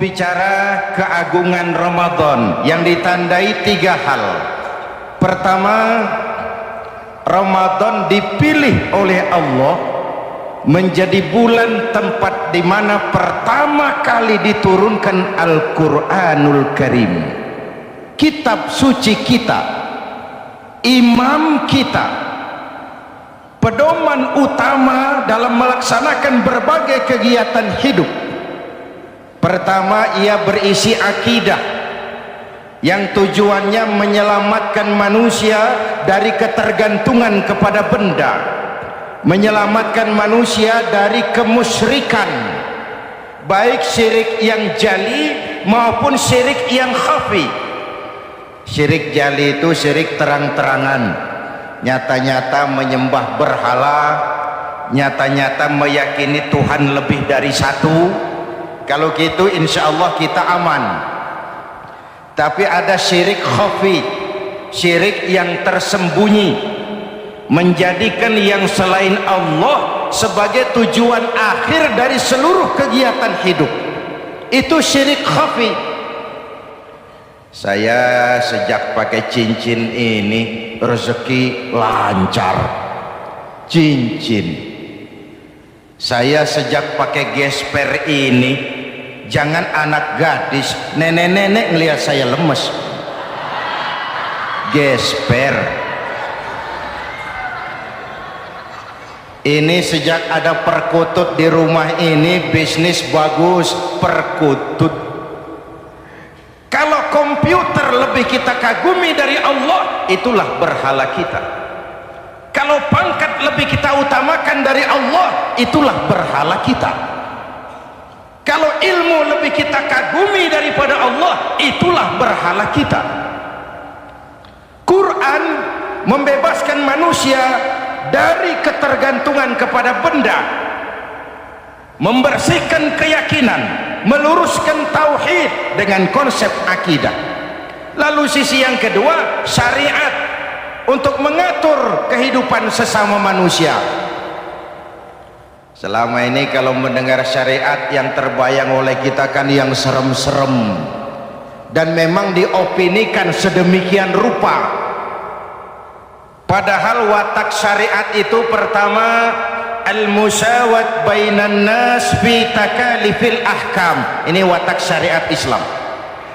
bicara keagungan Ramadan yang ditandai 3 hal. Pertama, Ramadan dipilih oleh Allah menjadi bulan tempat di mana pertama kali diturunkan Al-Quranul Karim, kitab suci kita, imam kita, pedoman utama dalam melaksanakan berbagai kegiatan hidup. Pertama, ia berisi akidah yang tujuannya menyelamatkan manusia dari ketergantungan kepada benda, menyelamatkan manusia dari kemusyrikan, baik syirik yang jali maupun syirik yang khafi. Syirik jali itu syirik terang-terangan, nyata-nyata menyembah berhala, nyata-nyata meyakini Tuhan lebih dari satu. Kalau gitu insya Allah kita aman. Tapi ada syirik khafi, syirik yang tersembunyi, menjadikan yang selain Allah sebagai tujuan akhir dari seluruh kegiatan hidup. Itu syirik khafi. Saya sejak pakai cincin ini rezeki lancar. Cincin. Saya sejak pakai gesper ini, jangan anak gadis, nenek-nenek ngelihat saya lemes. Gesper. Ini sejak ada perkutut di rumah ini, bisnis bagus. Perkutut. Kalau komputer lebih kita kagumi dari Allah, itulah berhala kita. Kalau pangkat lebih kita utamakan dari Allah, itulah berhala kita. Kalau ilmu lebih kita kagumi daripada Allah, itulah berhala kita. Quran membebaskan manusia dari ketergantungan kepada benda, membersihkan keyakinan, meluruskan tauhid dengan konsep akidah. Lalu sisi yang kedua, syariat untuk mengatur kehidupan sesama manusia. Selama ini kalau mendengar syariat yang terbayang oleh kita kan yang serem-serem, dan memang diopinikan sedemikian rupa. Padahal watak syariat itu pertama, al-musawat bainan nas fi takalifil ahkam. Ini watak syariat Islam.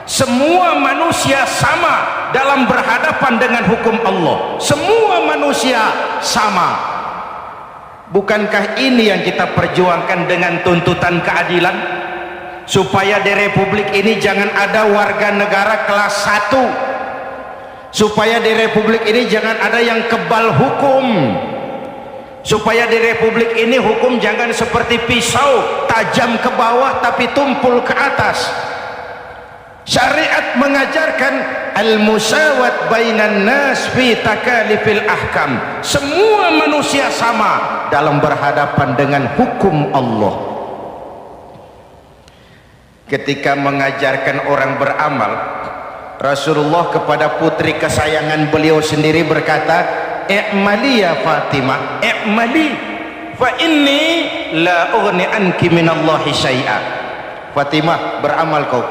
Semua manusia sama dalam berhadapan dengan hukum Allah. Semua manusia sama. Bukankah ini yang kita perjuangkan dengan tuntutan keadilan? Supaya di republik ini jangan ada warga negara kelas 1, supaya di republik ini jangan ada yang kebal hukum, supaya di republik ini hukum jangan seperti pisau, tajam ke bawah tapi tumpul ke atas. Syariat mengajarkan al-musawat bainan nas fi takalifil ahkam. Semua manusia sama dalam berhadapan dengan hukum Allah. Ketika mengajarkan orang beramal, Rasulullah kepada putri kesayangan beliau sendiri berkata, "I'mali ya Fatimah, i'mali fa inni la ughni anki minallahi syai'a." Fatimah, beramal kau.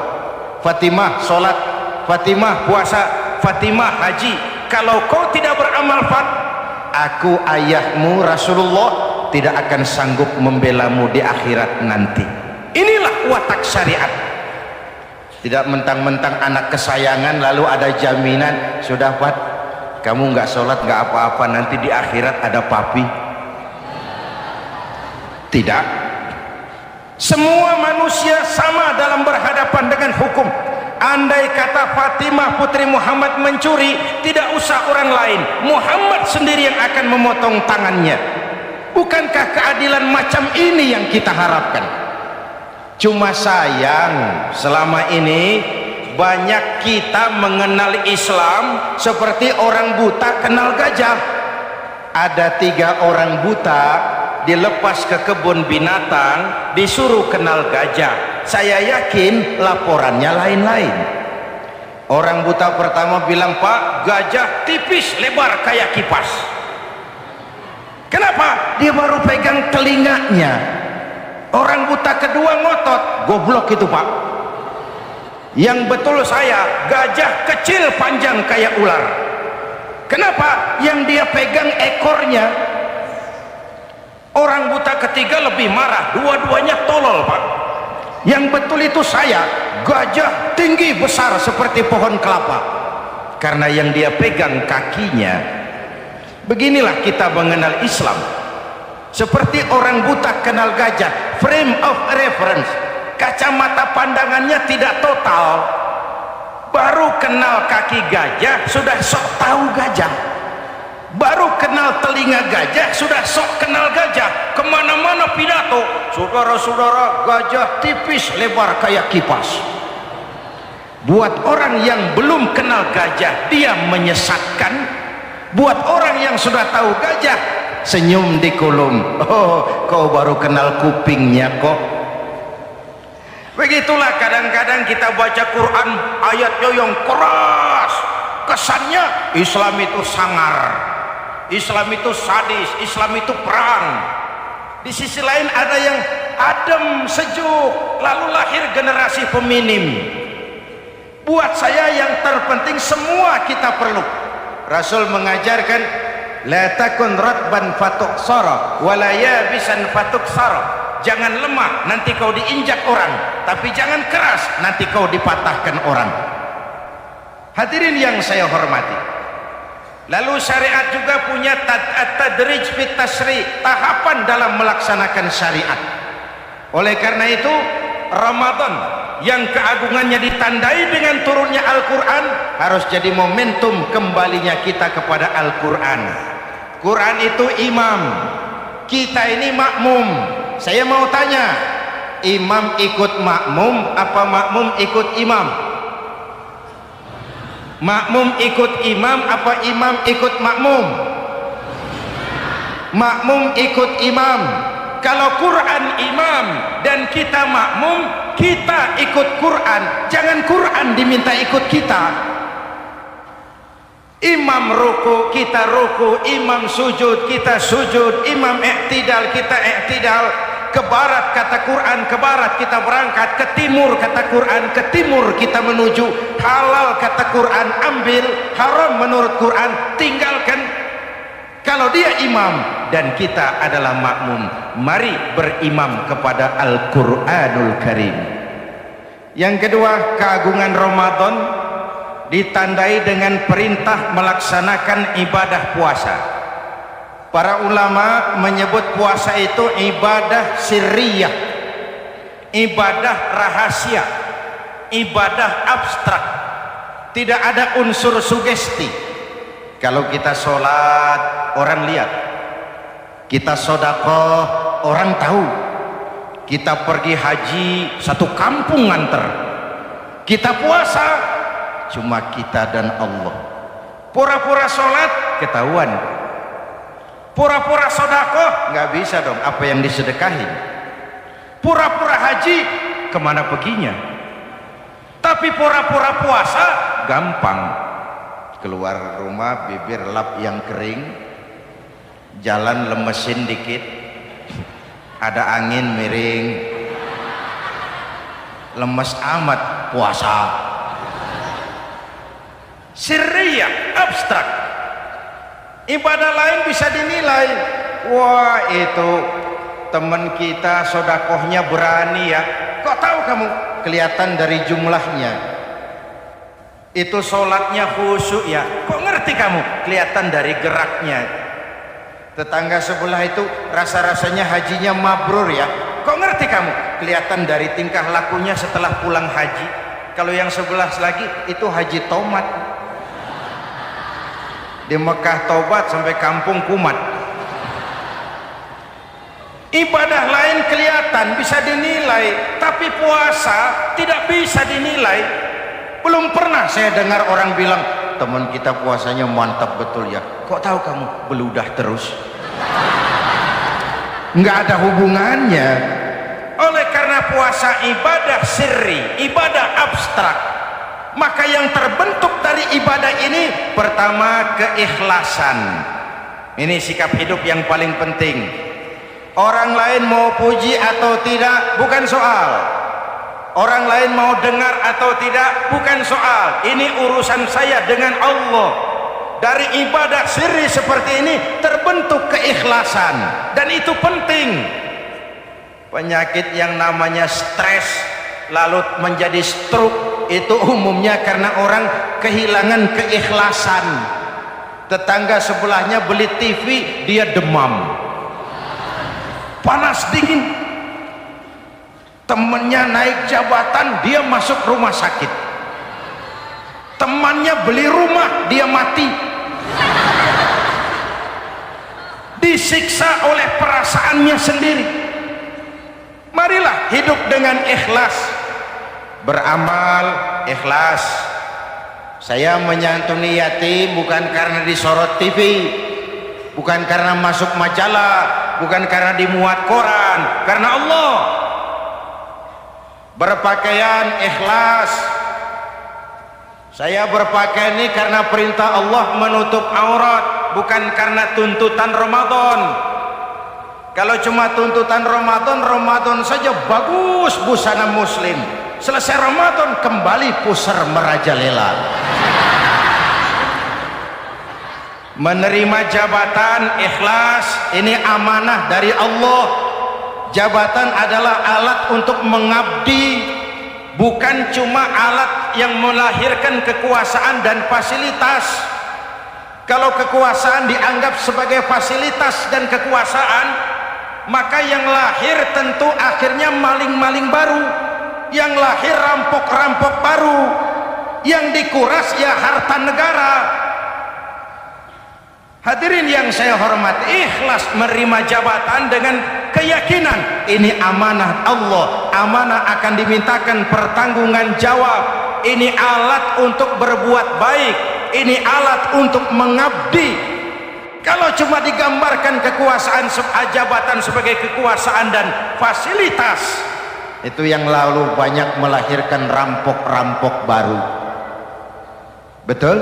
Fatimah sholat, Fatimah puasa, Fatimah haji. Kalau kau tidak beramal, aku ayahmu Rasulullah tidak akan sanggup membelamu di akhirat nanti. Inilah watak syariat. Tidak mentang-mentang anak kesayangan lalu ada jaminan, sudah Fat, kamu nggak sholat nggak apa-apa, nanti di akhirat ada papi. Tidak. Semua manusia sama dalam berhadapan dengan hukum. Andai kata Fatimah putri Muhammad mencuri, tidak usah orang lain, Muhammad sendiri yang akan memotong tangannya. Bukankah keadilan macam ini yang kita harapkan? Cuma sayang, selama ini banyak kita mengenal Islam seperti orang buta kenal gajah. Ada 3 orang buta dilepas ke kebun binatang, disuruh kenal gajah. Saya yakin laporannya lain-lain. Orang buta pertama bilang, "Pak, gajah tipis lebar kayak kipas." Kenapa? Dia baru pegang telinganya. Orang buta kedua ngotot, goblok itu Pak. Yang betul saya gajah kecil panjang kayak ular. Kenapa? Yang dia pegang ekornya. Orang buta ketiga lebih marah, dua-duanya tolol Pak. Yang betul itu saya gajah tinggi besar seperti pohon kelapa, karena yang dia pegang kakinya. Beginilah kita mengenal Islam, seperti orang buta kenal gajah. Frame of reference, kacamata pandangannya tidak total. Baru kenal kaki gajah sudah sok tahu gajah, baru kenal telinga gajah sudah sok kenal gajah. Kemana-mana pidato, saudara-saudara, gajah tipis lebar kayak kipas. Buat orang yang belum kenal gajah, dia menyesatkan. Buat orang yang sudah tahu gajah, senyum di kolom. Oh, kau baru kenal kupingnya kok. Begitulah kadang-kadang kita baca Quran, ayatnya yang keras, kesannya Islam itu sangar, Islam itu sadis, Islam itu perang. Di sisi lain ada yang adem, sejuk, lalu lahir generasi feminim. Buat saya yang terpenting semua kita perlu. Rasul mengajarkan, la takun ratban fatuksara wala yabisan fatuksara. Jangan lemah, nanti kau diinjak orang, tapi jangan keras, nanti kau dipatahkan orang. Hadirin yang saya hormati, lalu syariat juga punya tadrij fit tasri, tahapan dalam melaksanakan syariat. Oleh karena itu Ramadan yang keagungannya ditandai dengan turunnya Al-Quran harus jadi momentum kembalinya kita kepada Al-Quran. Quran itu imam, kita ini makmum. Saya mau tanya, imam ikut makmum apa makmum ikut imam? Makmum ikut imam apa imam ikut makmum? Makmum ikut imam. Kalau Quran imam dan kita makmum, kita ikut Quran, jangan Quran diminta ikut kita. Imam ruku, kita ruku, imam sujud, kita sujud, imam i'tidal, kita i'tidal. Ke barat kata Quran, ke barat kita berangkat, ke timur kata Quran, ke timur kita menuju. Halal kata Quran, ambil, haram menurut Quran, tinggalkan. Kalau dia imam dan kita adalah makmum, mari berimam kepada Al-Quranul Karim. Yang kedua, keagungan Ramadan ditandai dengan perintah melaksanakan ibadah puasa. Para ulama menyebut puasa itu ibadah sirriyah, ibadah rahasia, ibadah abstrak, tidak ada unsur sugesti. Kalau kita sholat, orang lihat. Kita sedekah, orang tahu. Kita pergi haji, satu kampung nganter. Kita puasa, cuma kita dan Allah. Pura-pura sholat, ketahuan. Pura-pura sedekah, nggak bisa dong, apa yang disedekahin. Pura-pura haji, kemana perginya? Tapi pura-pura puasa, gampang. Keluar rumah, bibir lap yang kering, jalan lemesin dikit, ada angin miring, lemes amat puasa. Sirriyah, abstrak. Ibadah lain bisa dinilai, wah itu teman kita sodakohnya berani ya. Kok tahu kamu? Kelihatan dari jumlahnya. Itu sholatnya khusyuk ya. Kok ngerti kamu? Kelihatan dari geraknya. Tetangga sebelah itu rasa-rasanya hajinya mabrur ya. Kok ngerti kamu? Kelihatan dari tingkah lakunya setelah pulang haji. Kalau yang sebelah lagi itu haji tomat. Di Mekah tobat sampai kampung kumat. Ibadah lain kelihatan bisa dinilai, tapi puasa tidak bisa dinilai. Belum pernah saya dengar orang bilang, teman kita puasanya mantap betul ya. Kok tahu kamu? Beludah terus. Nggak ada hubungannya. Oleh karena puasa ibadah sirri, ibadah abstrak, maka yang terbentuk dari ibadah ini pertama keikhlasan. Ini sikap hidup yang paling penting. Orang lain mau puji atau tidak bukan soal. Orang lain mau dengar atau tidak bukan soal, ini urusan saya dengan Allah. Dari ibadah sirri seperti ini terbentuk keikhlasan, dan itu penting. Penyakit yang namanya stres lalu menjadi stroke itu umumnya karena orang kehilangan keikhlasan. Tetangga sebelahnya beli TV, dia demam, panas dingin. Temannya naik jabatan, dia masuk rumah sakit. Temannya beli rumah, dia mati. Disiksa oleh perasaannya sendiri. Marilah hidup dengan ikhlas. Beramal ikhlas. Saya menyantuni yatim bukan karena disorot TV, bukan karena masuk majalah, bukan karena dimuat koran, karena Allah. Berpakaian ikhlas. Saya berpakaian ini karena perintah Allah menutup aurat, bukan karena tuntutan Ramadan. Kalau cuma tuntutan Ramadan, Ramadan saja bagus busana muslim. Selesai Ramadan kembali pusar merajalela. Menerima jabatan ikhlas, ini amanah dari Allah. Jabatan adalah alat untuk mengabdi, bukan cuma alat yang melahirkan kekuasaan dan fasilitas. Kalau kekuasaan dianggap sebagai fasilitas dan kekuasaan, maka yang lahir tentu akhirnya maling-maling baru, yang lahir rampok-rampok baru, yang dikuras ya harta negara. Hadirin yang saya hormati, ikhlas menerima jabatan dengan keyakinan ini amanah Allah, amanah akan dimintakan pertanggungan jawab. Ini alat untuk berbuat baik, ini alat untuk mengabdi. Kalau cuma digambarkan kekuasaan jabatan sebagai kekuasaan dan fasilitas, itu yang lalu banyak melahirkan rampok-rampok baru. Betul?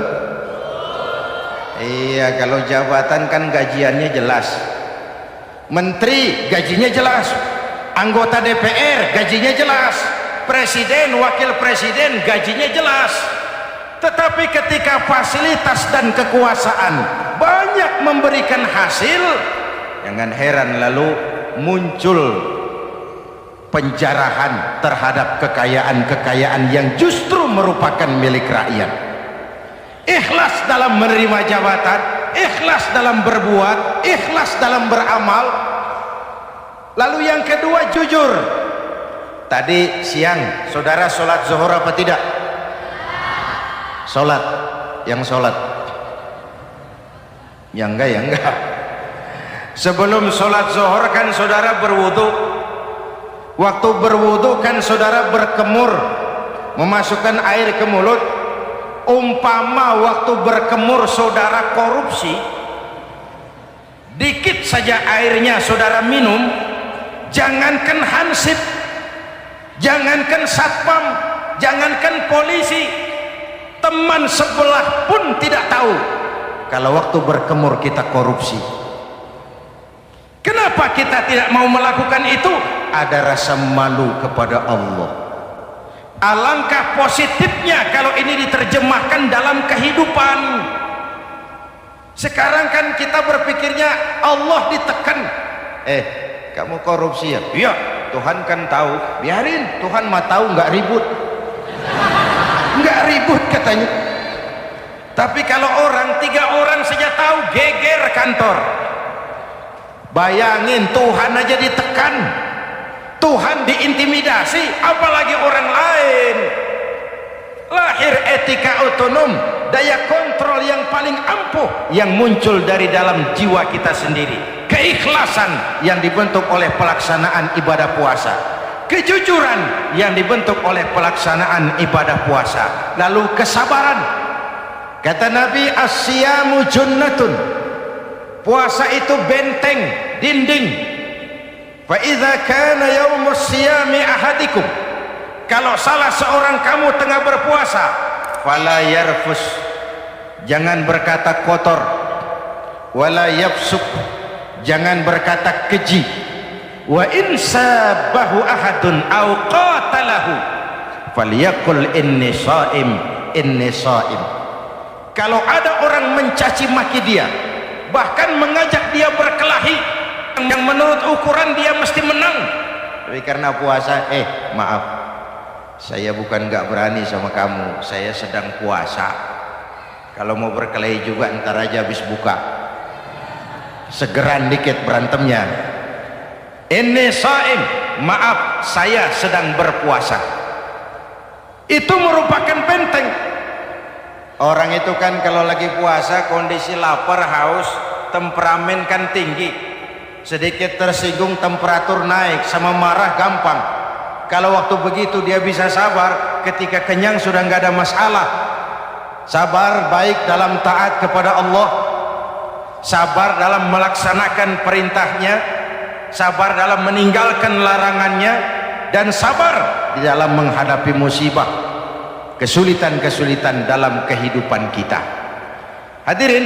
Iya, kalau jabatan kan gajiannya jelas. Menteri gajinya jelas, anggota DPR gajinya jelas, presiden, wakil presiden gajinya jelas. Tetapi ketika fasilitas dan kekuasaan banyak memberikan hasil, jangan heran lalu muncul penjarahan terhadap kekayaan-kekayaan yang justru merupakan milik rakyat. Ikhlas dalam menerima jabatan, ikhlas dalam berbuat, ikhlas dalam beramal. Lalu yang kedua, jujur. Tadi siang saudara sholat zuhur apa tidak? Sholat. Yang sholat? Yang enggak, ya enggak. Sebelum sholat zuhur kan saudara berwudu. Waktu berwudu kan saudara berkemur, memasukkan air ke mulut. Umpama waktu berkemur saudara korupsi, dikit saja airnya saudara minum, jangankan hansip, jangankan satpam, jangankan polisi, teman sebelah pun tidak tahu kalau waktu berkemur kita korupsi. Kenapa kita tidak mau melakukan itu? Ada rasa malu kepada Allah. Alangkah positifnya kalau ini diterjemahkan dalam kehidupan. Sekarang kan kita berpikirnya Allah ditekan. Kamu korupsi ya? Iya, Tuhan kan tahu. Biarin, Tuhan mah tahu, nggak ribut. Nggak ribut katanya. Tapi kalau orang, 3 orang saja tahu, geger kantor. Bayangin, Tuhan aja ditekan, Tuhan diintimidasi, apalagi orang lain. Lahir etika otonom, daya kontrol yang paling ampuh yang muncul dari dalam jiwa kita sendiri. Keikhlasan yang dibentuk oleh pelaksanaan ibadah puasa, kejujuran yang dibentuk oleh pelaksanaan ibadah puasa, lalu kesabaran. Kata Nabi, as-siyamu junnatun, puasa itu benteng, dinding. Fa idza kana yaumus siyami ahadikum, kalau salah seorang kamu tengah berpuasa, fala yarfus, jangan berkata kotor, wala yafsuk, jangan berkata keji, wa in sabahu ahadun au qatalahu, falyaqul inni shaim, inni shaim. Kalau ada orang mencaci maki dia, bahkan mengajak dia berkelahi yang menurut ukuran dia mesti menang, tapi karena puasa, maaf, saya bukan gak berani sama kamu, saya sedang puasa. Kalau mau berkelahi juga ntar aja habis buka, segeran dikit berantemnya. Inni shaim, maaf saya sedang berpuasa. Itu merupakan benteng. Orang itu kan kalau lagi puasa kondisi lapar, haus, temperamen kan tinggi, sedikit tersinggung temperatur naik, sama marah gampang. Kalau waktu begitu dia bisa sabar, ketika kenyang sudah nggak ada masalah. Sabar baik dalam taat kepada Allah, sabar dalam melaksanakan perintahnya, sabar dalam meninggalkan larangannya, dan sabar di dalam menghadapi musibah, kesulitan-kesulitan dalam kehidupan kita. Hadirin,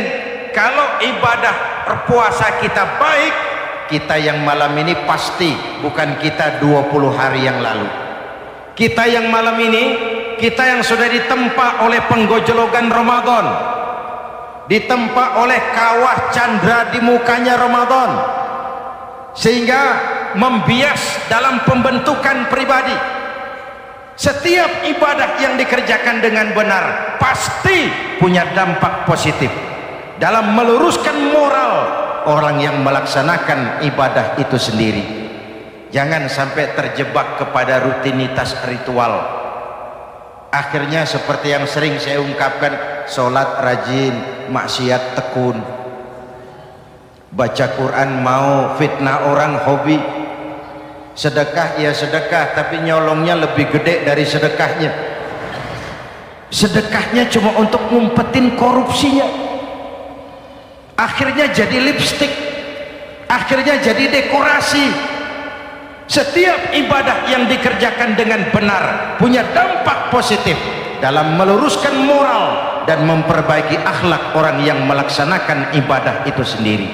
kalau ibadah berpuasa kita baik, kita yang malam ini pasti bukan kita 20 hari yang lalu. Kita yang malam ini, kita yang sudah ditempa oleh penggojologan Ramadan, ditempa oleh kawah candra di mukanya Ramadan, sehingga membias dalam pembentukan pribadi. Setiap ibadah yang dikerjakan dengan benar pasti punya dampak positif dalam meluruskan moral orang yang melaksanakan ibadah itu sendiri. Jangan sampai terjebak kepada rutinitas ritual. Akhirnya seperti yang sering saya ungkapkan, sholat rajin, maksiat tekun, baca Quran mau, fitnah orang hobi, sedekah ya sedekah tapi nyolongnya lebih gede dari sedekahnya. Sedekahnya cuma untuk ngumpetin korupsinya. Akhirnya jadi lipstik, akhirnya jadi dekorasi. Setiap ibadah yang dikerjakan dengan benar punya dampak positif dalam meluruskan moral dan memperbaiki akhlak orang yang melaksanakan ibadah itu sendiri.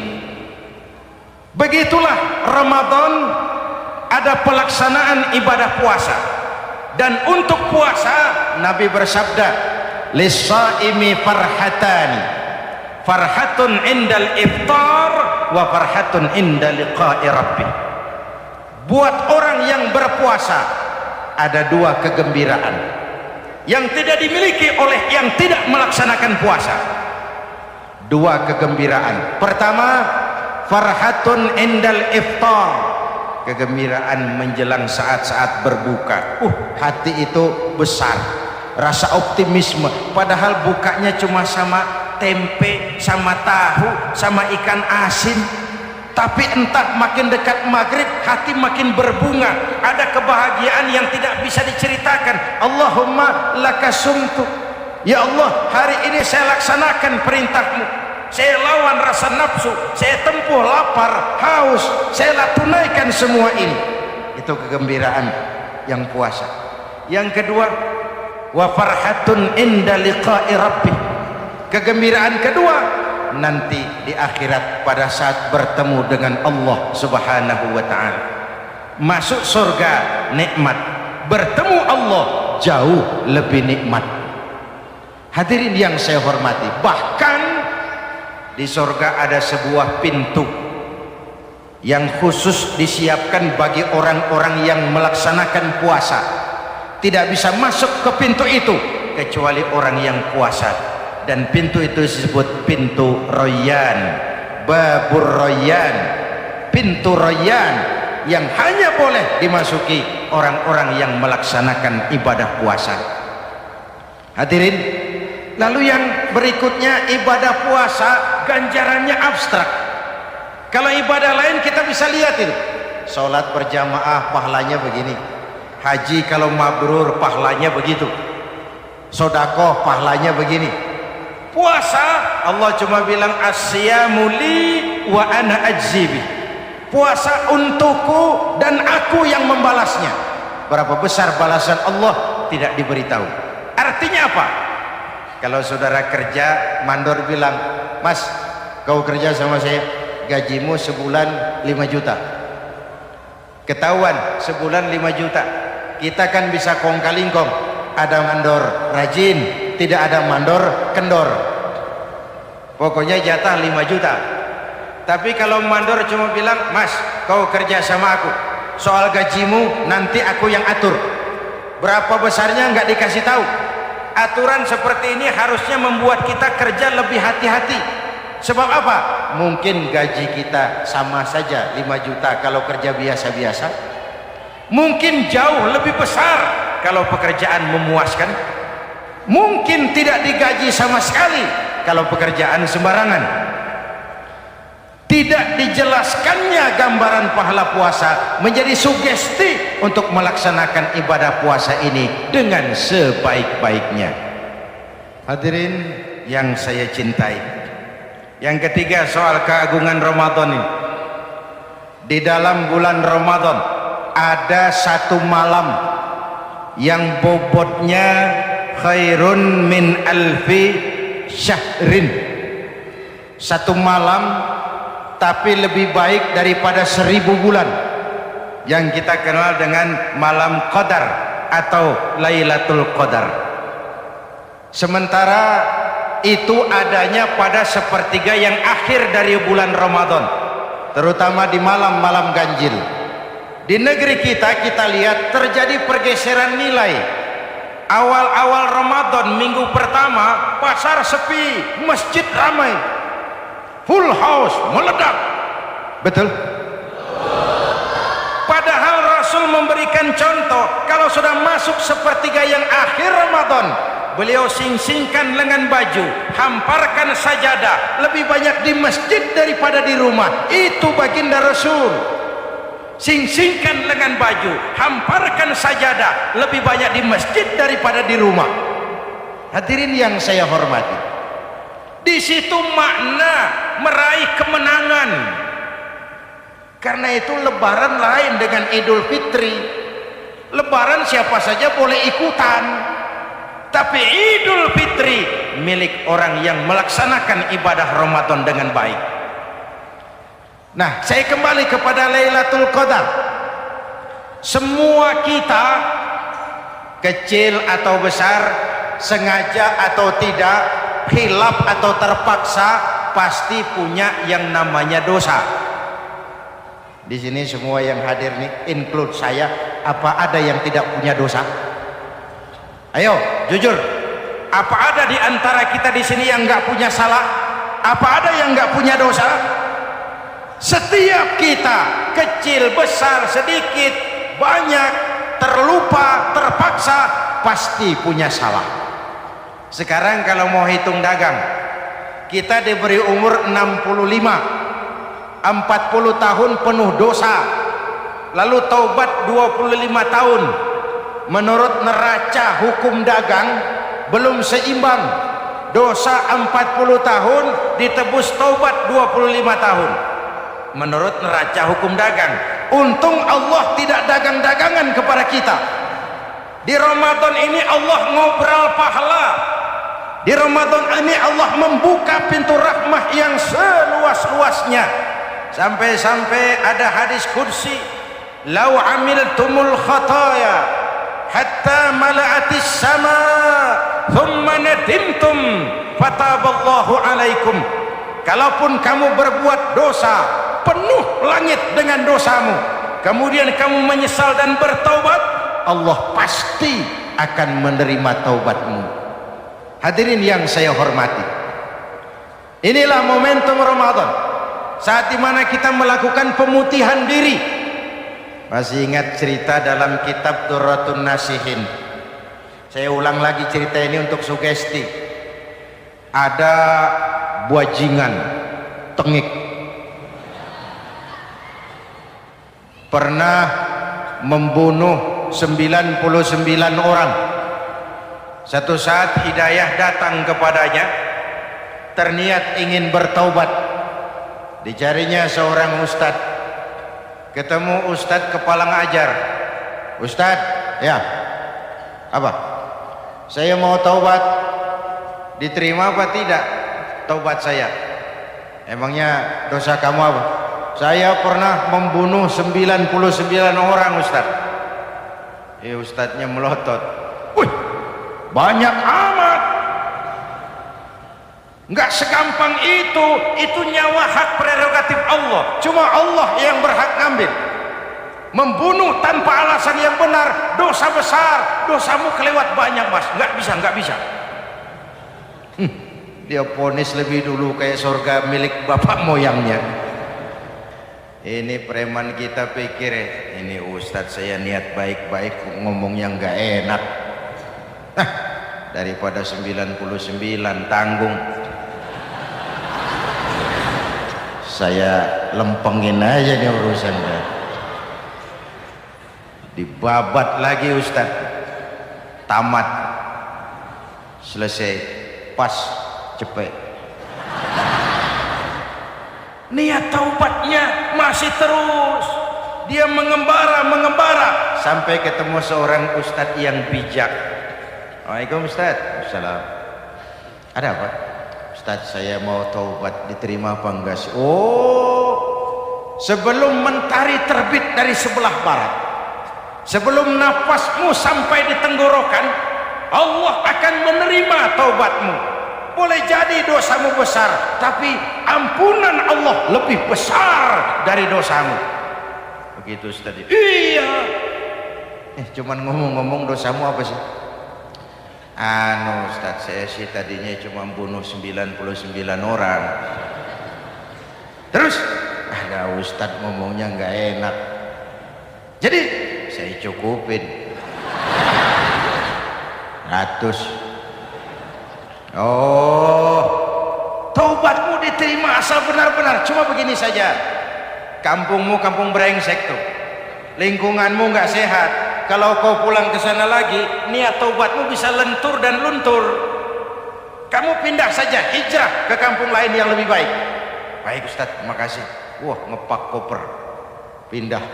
Begitulah Ramadan, ada pelaksanaan ibadah puasa, dan untuk puasa Nabi bersabda, lis-shaimi farhatani, farhatun indal iftar wa farhatun inda liqa'i rabbih. Buat orang yang berpuasa ada dua kegembiraan yang tidak dimiliki oleh yang tidak melaksanakan puasa. Dua kegembiraan. Pertama, farhatun indal iftar, kegembiraan menjelang saat-saat berbuka. Hati itu besar, rasa optimisme, padahal bukanya cuma sama tempe, sama tahu, sama ikan asin. Tapi entah makin dekat maghrib hati makin berbunga, ada kebahagiaan yang tidak bisa diceritakan. Allahumma lakasumtu, ya Allah hari ini saya laksanakan perintahmu, saya lawan rasa nafsu, saya tempuh lapar, haus, saya tunaikan semua ini. Itu kegembiraan yang puasa. Yang kedua, wa farhatun inda liqa'i rabbih, kegembiraan kedua nanti di akhirat pada saat bertemu dengan Allah Subhanahu wa ta'ala. Masuk surga nikmat, bertemu Allah jauh lebih nikmat. Hadirin yang saya hormati, bahkan di surga ada sebuah pintu yang khusus disiapkan bagi orang-orang yang melaksanakan puasa. Tidak bisa masuk ke pintu itu kecuali orang yang puasa, dan pintu itu disebut pintu Rayyan, Babur Rayyan, pintu Rayyan yang hanya boleh dimasuki orang-orang yang melaksanakan ibadah puasa. Hadirin, lalu yang berikutnya, ibadah puasa ganjarannya abstrak. Kalau ibadah lain kita bisa lihat itu, sholat berjamaah pahalanya begini, haji kalau mabrur pahalanya begitu, sodakoh pahalanya begini. Puasa Allah cuma bilang as-siyamu li wa ana ajzibi, puasa untukku dan aku yang membalasnya. Berapa besar balasan Allah tidak diberitahu. Artinya apa? Kalau saudara kerja, mandor bilang, mas kau kerja sama saya, gajimu sebulan 5 juta, ketahuan sebulan 5 juta, kita kan bisa kong kali kong, ada mandor rajin, tidak ada mandor kendor. Pokoknya jatah 5 juta. Tapi kalau mandor cuma bilang, "Mas, kau kerja sama aku, soal gajimu nanti aku yang atur, berapa besarnya nggak dikasih tahu." Aturan seperti ini harusnya membuat kita kerja lebih hati-hati. Sebab apa? Mungkin gaji kita sama saja 5 juta kalau kerja biasa-biasa, mungkin jauh lebih besar kalau pekerjaan memuaskan, mungkin tidak digaji sama sekali kalau pekerjaan sembarangan. Tidak dijelaskannya gambaran pahala puasa menjadi sugesti untuk melaksanakan ibadah puasa ini dengan sebaik-baiknya. Hadirin yang saya cintai, yang ketiga soal keagungan Ramadan ini. Di dalam bulan Ramadan ada satu malam yang bobotnya khairun min alfi syahrin. Satu malam tapi lebih baik daripada 1000 bulan, yang kita kenal dengan malam Qadar atau Lailatul Qadar. Sementara itu adanya pada sepertiga yang akhir dari bulan Ramadan, terutama di malam-malam ganjil. Di negeri kita lihat terjadi pergeseran nilai. Awal-awal Ramadan, minggu pertama pasar sepi, masjid ramai, full house, meledak. Betul? Padahal Rasul memberikan contoh, kalau sudah masuk sepertiga yang akhir Ramadan, beliau sing-singkan lengan baju, hamparkan sajadah, lebih banyak di masjid daripada di rumah. Itu baginda Rasul. Sing-singkan lengan baju, hamparkan sajadah, lebih banyak di masjid daripada di rumah. Hadirin yang saya hormati, di situ makna meraih kemenangan. Karena itu lebaran lain dengan Idul Fitri. Lebaran siapa saja boleh ikutan, tapi Idul Fitri milik orang yang melaksanakan ibadah Ramadan dengan baik. Nah, saya kembali kepada Lailatul Qadar. Semua kita, kecil atau besar, sengaja atau tidak, khilaf atau terpaksa, pasti punya yang namanya dosa. Di sini semua yang hadir nih, include saya, apa ada yang tidak punya dosa? Ayo, jujur. Apa ada di antara kita di sini yang nggak punya salah? Apa ada yang nggak punya dosa? Setiap kita, kecil, besar, sedikit, banyak, terlupa, terpaksa, pasti punya salah. Sekarang kalau mau hitung dagang, kita diberi umur 65, 40 tahun penuh dosa, lalu taubat 25 tahun. Menurut neraca hukum dagang belum seimbang. Dosa 40 tahun ditebus taubat 25 tahun menurut neraca hukum dagang. Untung Allah tidak dagang-dagangan kepada kita. Di Ramadan ini Allah ngobrol pahala. Di Ramadan ini Allah membuka pintu rahmah yang seluas-luasnya. Sampai-sampai ada hadis kursi, "Lau amiltumul khataya hatta mala'atis sama thumma nadimtum fataballahu alaikum." Kalaupun kamu berbuat dosa, penuh langit dengan dosamu, kemudian kamu menyesal dan bertaubat, Allah pasti akan menerima taubatmu. Hadirin yang saya hormati, inilah momentum Ramadan, saat dimana kita melakukan pemutihan diri. Masih ingat cerita dalam kitab Durratun Nasihin? Saya ulang lagi cerita ini untuk sugesti. Ada buajingan tengik pernah membunuh 99 orang. Satu saat hidayah datang kepadanya, terniat ingin bertaubat. Dicarinya seorang ustadz, ketemu ustadz kepala ngajar. "Ustadz, ya, apa? Saya mau taubat, diterima apa tidak taubat saya?" "Emangnya dosa kamu apa?" "Saya pernah membunuh 99 orang, Ustadz." Ustadznya melotot. "Wih, banyak amat. Nggak segampang itu nyawa hak prerogatif Allah, cuma Allah yang berhak ngambil. Membunuh tanpa alasan yang benar dosa besar, dosamu kelewat banyak mas, nggak bisa. Dia ponis lebih dulu kayak surga milik bapak moyangnya. Ini preman kita pikir ini ustadz saya niat baik-baik ngomong yang nggak enak. Nah, daripada 99 tanggung, saya lempengin aja nih urusan. Dibabat lagi ustadz, tamat, selesai, pas, cepet. Niat taubatnya masih terus, dia mengembara sampai ketemu seorang ustadz yang bijak. Waalaikumsalam ustadz. Assalam. Ada apa? Ustadz saya mau taubat, diterima apa enggak sih? Oh, sebelum mentari terbit dari sebelah barat, sebelum nafasmu sampai di tenggorokan, Allah akan menerima taubatmu. Boleh jadi dosamu besar, tapi ampunan Allah lebih besar dari dosamu. Begitu Ustaz. Iya. Cuman ngomong-ngomong dosamu apa sih? Ustaz, saya sih tadinya cuma bunuh 99 orang. Terus ada Ustaz ngomongnya nggak enak, jadi saya cukupin 100. Oh, taubatmu diterima asal benar-benar. Cuma begini saja, kampungmu kampung brengsek tuh, lingkunganmu nggak sehat. Kalau kau pulang ke sana lagi, niat taubatmu bisa lentur dan luntur. Kamu pindah saja, hijrah ke kampung lain yang lebih baik. Baik Ustadz, terima kasih. Wah, ngepak koper, pindah.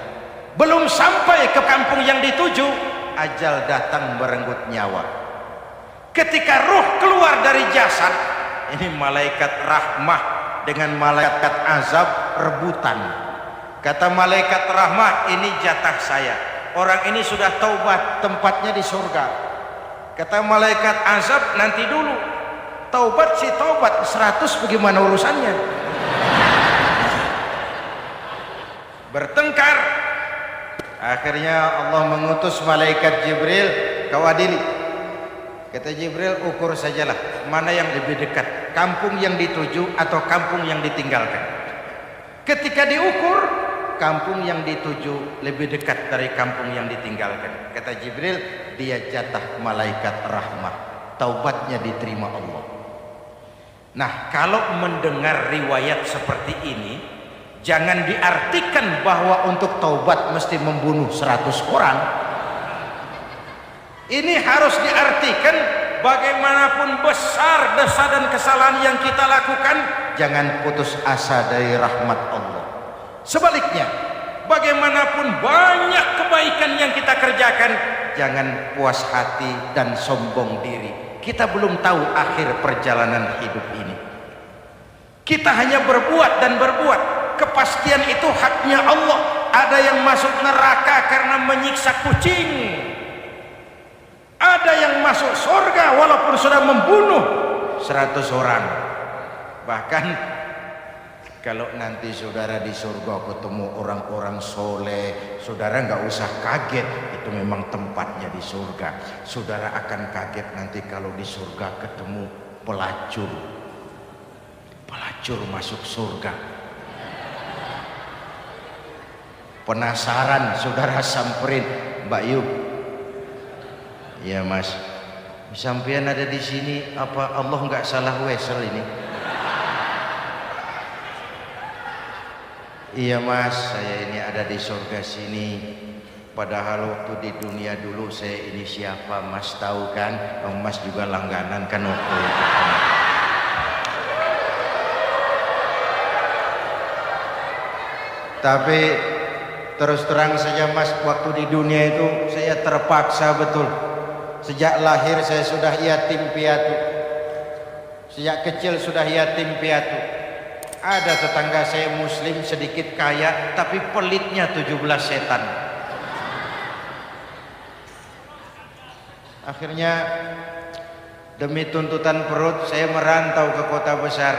Belum sampai ke kampung yang dituju, ajal datang merenggut nyawa. Ketika ruh keluar dari jasad, ini malaikat rahmah dengan malaikat azab rebutan. Kata malaikat rahmah, ini jatah saya, orang ini sudah taubat, tempatnya di surga. Kata malaikat azab, nanti dulu, taubat si taubat 100 bagaimana urusannya? Bertengkar. Akhirnya Allah mengutus malaikat Jibril, kau adili. Kata Jibril, ukur sajalah mana yang lebih dekat, kampung yang dituju atau kampung yang ditinggalkan. Ketika diukur, kampung yang dituju lebih dekat dari kampung yang ditinggalkan. Kata Jibril, dia jatah malaikat rahmah, taubatnya diterima Allah. Nah, kalau mendengar riwayat seperti ini, jangan diartikan bahwa untuk taubat mesti membunuh 100 orang. Ini harus diartikan bagaimanapun besar dosa dan kesalahan yang kita lakukan, jangan putus asa dari rahmat Allah. Sebaliknya, bagaimanapun banyak kebaikan yang kita kerjakan, jangan puas hati dan sombong diri. Kita belum tahu akhir perjalanan hidup ini. Kita hanya berbuat dan berbuat. Kepastian itu haknya Allah. Ada yang masuk neraka karena menyiksa kucing, ada yang masuk surga walaupun sudah membunuh 100 orang. Bahkan kalau nanti saudara di surga ketemu orang-orang soleh, saudara nggak usah kaget, itu memang tempatnya di surga. Saudara akan kaget nanti kalau di surga ketemu pelacur masuk surga. Penasaran, saudara samperin, Mbak Yub, ya mas, sampean ada di sini, apa Allah nggak salah wesel ini? Iya mas, saya ini ada di surga sini. Padahal waktu di dunia dulu saya ini siapa mas tahu kan? Mas juga langganan kan waktu itu. Tapi terus terang saja mas, waktu di dunia itu saya terpaksa betul. Sejak lahir saya sudah yatim piatu. Sejak kecil sudah yatim piatu. Ada tetangga saya muslim sedikit kaya, tapi pelitnya 17 setan. Akhirnya Demi tuntutan perut saya merantau ke kota besar.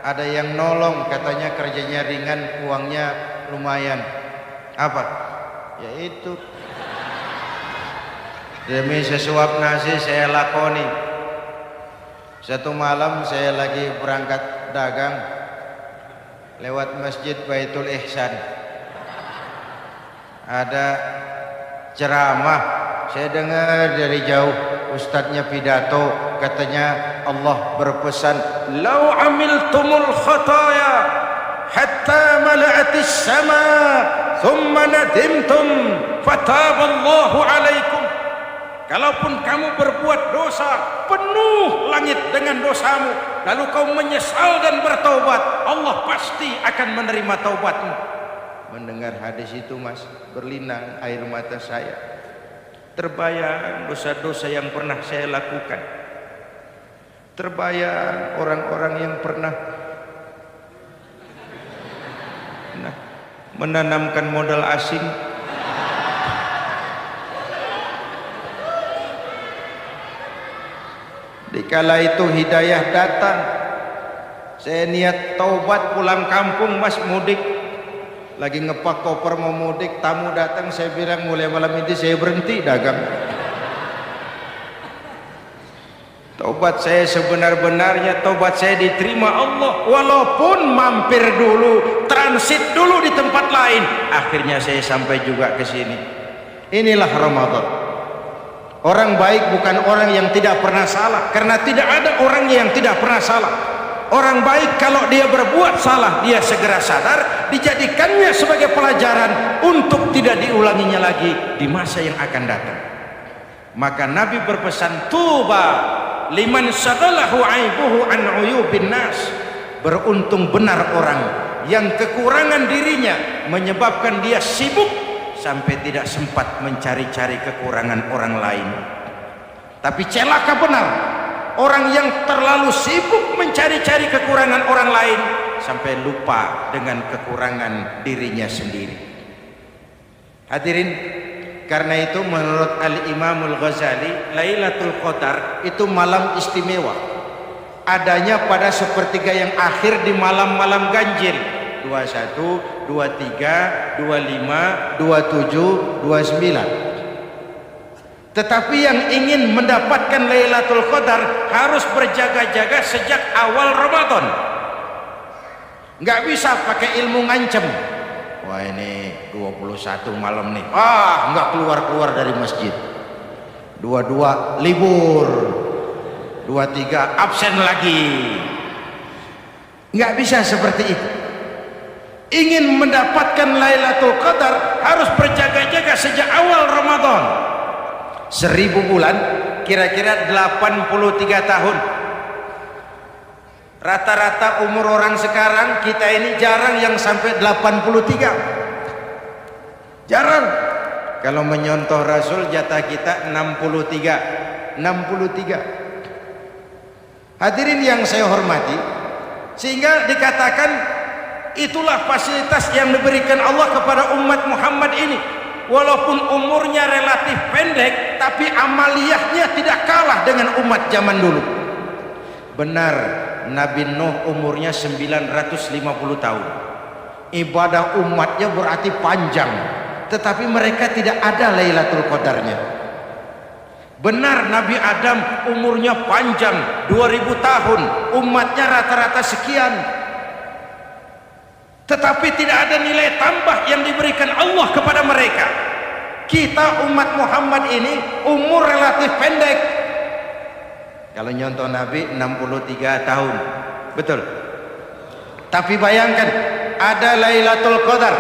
Ada yang nolong, katanya kerjanya ringan, uangnya lumayan. Apa? Yaitu demi sesuap nasi saya lakoni. Satu malam saya lagi berangkat dagang lewat Masjid Baitul Ihsan. Ada ceramah, saya dengar dari jauh ustadznya pidato, katanya Allah berpesan, "Lau amiltumul khataya hatta mala'atis sama thumma nadimtum fataballahu alaikum." Kalaupun kamu berbuat dosa penuh langit dengan dosamu, lalu kau menyesal dan bertaubat, Allah pasti akan menerima taubatmu. Mendengar hadis itu mas, berlinang air mata saya. Terbayang dosa-dosa yang pernah saya lakukan. Terbayang orang-orang yang pernah menanamkan modal asing. Dikala itu hidayah datang, saya niat taubat pulang kampung mas, mudik. Lagi ngepak koper mau mudik, tamu datang, saya bilang mulai malam ini saya berhenti dagang. Taubat saya sebenar-benarnya, taubat saya diterima Allah, walaupun mampir dulu, transit dulu di tempat lain, akhirnya saya sampai juga ke sini. Inilah Ramadan. Orang baik bukan orang yang tidak pernah salah, karena tidak ada orang yang tidak pernah salah. Orang baik kalau dia berbuat salah, dia segera sadar, dijadikannya sebagai pelajaran untuk tidak diulanginya lagi di masa yang akan datang. Maka Nabi berpesan, tuba liman syaghalahu aibuhu an uyubin nas. Beruntung benar orang yang kekurangan dirinya menyebabkan dia sibuk sampai tidak sempat mencari-cari kekurangan orang lain. Tapi celaka benar orang yang terlalu sibuk mencari-cari kekurangan orang lain sampai lupa dengan kekurangan dirinya sendiri. Hadirin, karena itu menurut Al-Imam Al-Ghazali, Lailatul Qadar itu malam istimewa. Adanya pada sepertiga yang akhir di malam-malam ganjil, 21, 23, 25, 27, 29. Tetapi yang ingin mendapatkan Lailatul Qadar harus berjaga-jaga sejak awal Ramadan. Nggak bisa pakai ilmu ngancem. Wah ini 21 malam nih, nggak keluar-keluar dari masjid. 22 libur, 23 absen lagi. Nggak bisa seperti itu. Ingin mendapatkan Lailatul Qadar harus berjaga-jaga sejak awal Ramadan. 1000 bulan kira-kira 83 tahun. Rata-rata umur orang sekarang kita ini jarang yang sampai 83. Jarang. Kalau menyontoh Rasul jatah kita 63. Hadirin yang saya hormati, sehingga dikatakan itulah fasilitas yang diberikan Allah kepada umat Muhammad ini. Walaupun umurnya relatif pendek, tapi amaliyahnya tidak kalah dengan umat zaman dulu. Benar, Nabi Nuh umurnya 950 tahun. Ibadah umatnya berarti panjang, tetapi mereka tidak ada Lailatul Qadarnya. Benar, Nabi Adam umurnya panjang, 2000 tahun, umatnya rata-rata sekian. Tetapi tidak ada nilai tambah yang diberikan Allah kepada mereka. Kita umat Muhammad ini umur relatif pendek. Kalau nyontoh Nabi 63 tahun, betul. Tapi bayangkan ada Lailatul Qadar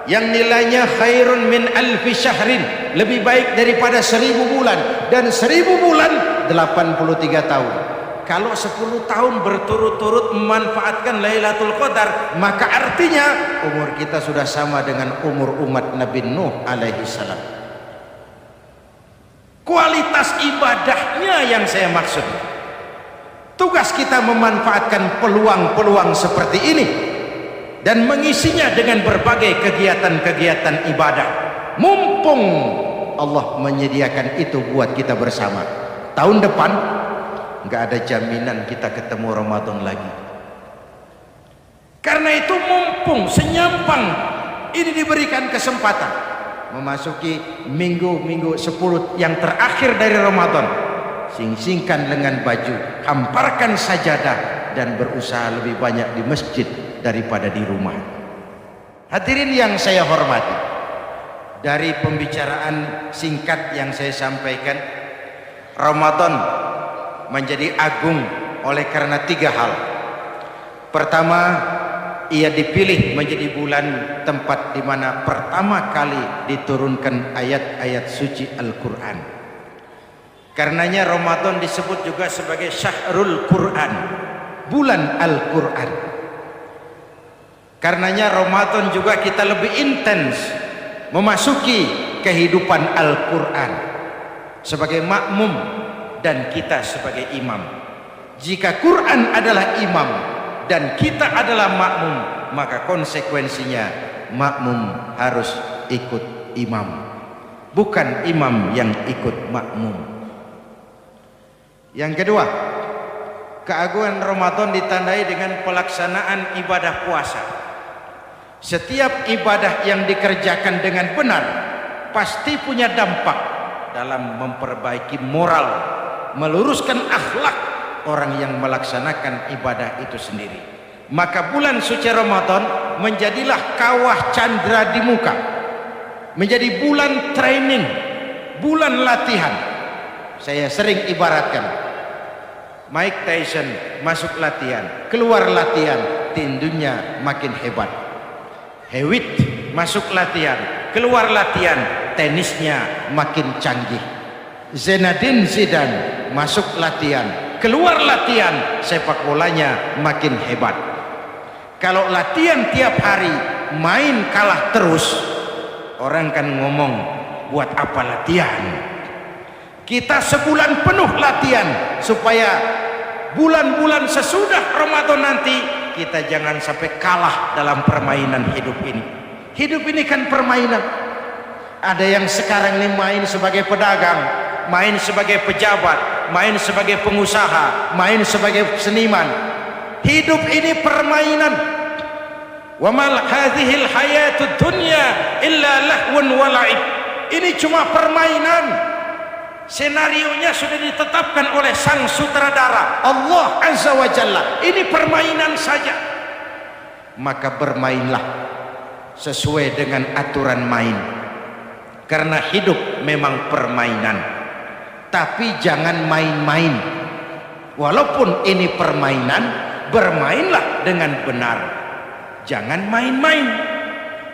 yang nilainya khairun min alfi syahrin, lebih baik daripada 1000 bulan, dan 1000 bulan 83 tahun. Kalau 10 tahun berturut-turut memanfaatkan Lailatul Qadar, maka artinya umur kita sudah sama dengan umur umat Nabi Nuh alaihi salam. Kualitas ibadahnya yang saya maksud. Tugas kita memanfaatkan peluang-peluang seperti ini dan mengisinya dengan berbagai kegiatan-kegiatan ibadah. Mumpung Allah menyediakan itu buat kita bersama. Tahun depan nggak ada jaminan kita ketemu Ramadan lagi. Karena itu mumpung senyampang ini diberikan kesempatan memasuki minggu-minggu 10 yang terakhir dari Ramadan, sing-singkan lengan baju, hamparkan sajadah, dan berusaha lebih banyak di masjid daripada di rumah. Hadirin yang saya hormati, dari pembicaraan singkat yang saya sampaikan, Ramadan menjadi agung oleh karena 3 hal. Pertama, ia dipilih menjadi bulan tempat di mana pertama kali diturunkan ayat-ayat suci Al-Quran. Karenanya Ramadan disebut juga sebagai Syahrul Quran, bulan Al-Quran. Karenanya Ramadan juga kita lebih intens memasuki kehidupan Al-Quran sebagai makmum dan kita sebagai imam. Jika Quran adalah imam dan kita adalah makmum, maka konsekuensinya makmum harus ikut imam, bukan imam yang ikut makmum. Yang kedua, keagungan Ramadan ditandai dengan pelaksanaan ibadah puasa. Setiap ibadah yang dikerjakan dengan benar pasti punya dampak dalam memperbaiki moral, meluruskan akhlak orang yang melaksanakan ibadah itu sendiri. Maka bulan suci Ramadan menjadilah kawah candra di muka, menjadi bulan training, bulan latihan. Saya sering ibaratkan, Mike Tyson masuk latihan, keluar latihan, tinjunya makin hebat. Hewitt masuk latihan, keluar latihan, tenisnya makin canggih. Zinedine Zidane masuk latihan, keluar latihan, sepak bolanya makin hebat. Kalau latihan tiap hari, main kalah terus, orang kan ngomong, buat apa latihan? Kita sebulan penuh latihan supaya bulan-bulan sesudah Ramadan nanti kita jangan sampai kalah dalam permainan hidup ini. Hidup ini kan permainan. Ada yang sekarang ini main sebagai pedagang, main sebagai pejabat, main sebagai pengusaha, main sebagai seniman. Hidup ini permainan. Wa mal hadhil hayatud dunya illa lahwun wa la'ib. Ini cuma permainan. Senarionya sudah ditetapkan oleh sang sutradara Allah Azza wa Jalla. Ini permainan saja. Maka bermainlah sesuai dengan aturan main. Karena hidup memang permainan. Tapi jangan main-main. Walaupun ini permainan, bermainlah dengan benar. Jangan main-main.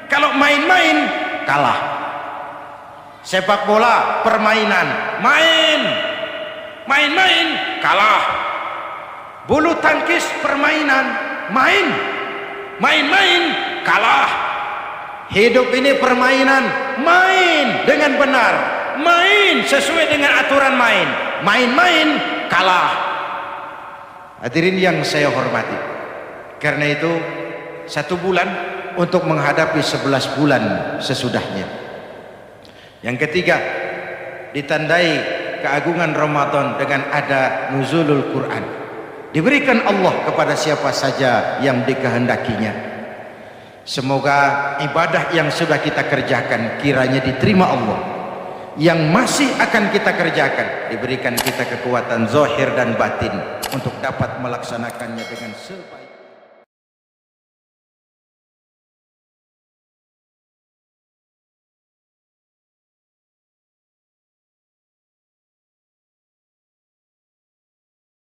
Kalau main-main, kalah. Sepak bola permainan, main-main kalah. Bulu tangkis permainan, main-main kalah. Hidup ini permainan, main dengan benar, main sesuai dengan aturan main, main-main kalah. Hadirin yang saya hormati, karena itu 1 bulan untuk menghadapi 11 bulan sesudahnya. Yang ketiga, ditandai keagungan Ramadan dengan ada nuzulul Quran. Diberikan Allah kepada siapa saja yang dikehendakinya. Semoga ibadah yang sudah kita kerjakan kiranya diterima Allah. Yang masih akan kita kerjakan diberikan kita kekuatan zahir dan batin untuk dapat melaksanakannya dengan sebaik.